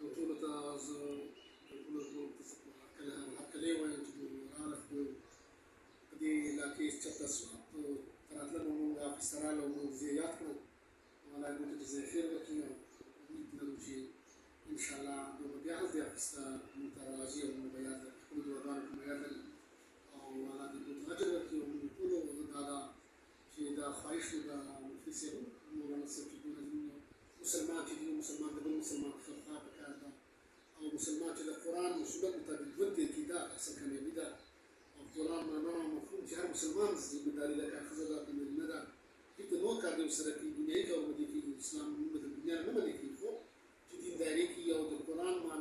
دكتورة دكتورة هكذا وين تقول عارف بدي لاكي تشتت ترى لنا من في السرالة ومن زياتنا ولا يقول زي خير لكن يمكن شيء إن شاء الله دوما بيعرف في من تراجي ومن بيات كل دوغان بيات أو ولا يقول غجر لكن ومن كله هذا شيء ده خايش ده مفيسه مولانا سيدنا مسلمان تدين مسلمان تبون مسلمان خلقات كذا أو مسلمان تلا القرآن مسلم تبي بدي كذا أحسن كان يبدا القرآن ما مفهوم شهر مسلمان زي بداري لك أخذ ذاك من المدى كده نوع كذا وسرك الدنيا أو بدي في الإسلام من الدنيا ما بدي فيه تدين داري كي أو القرآن ما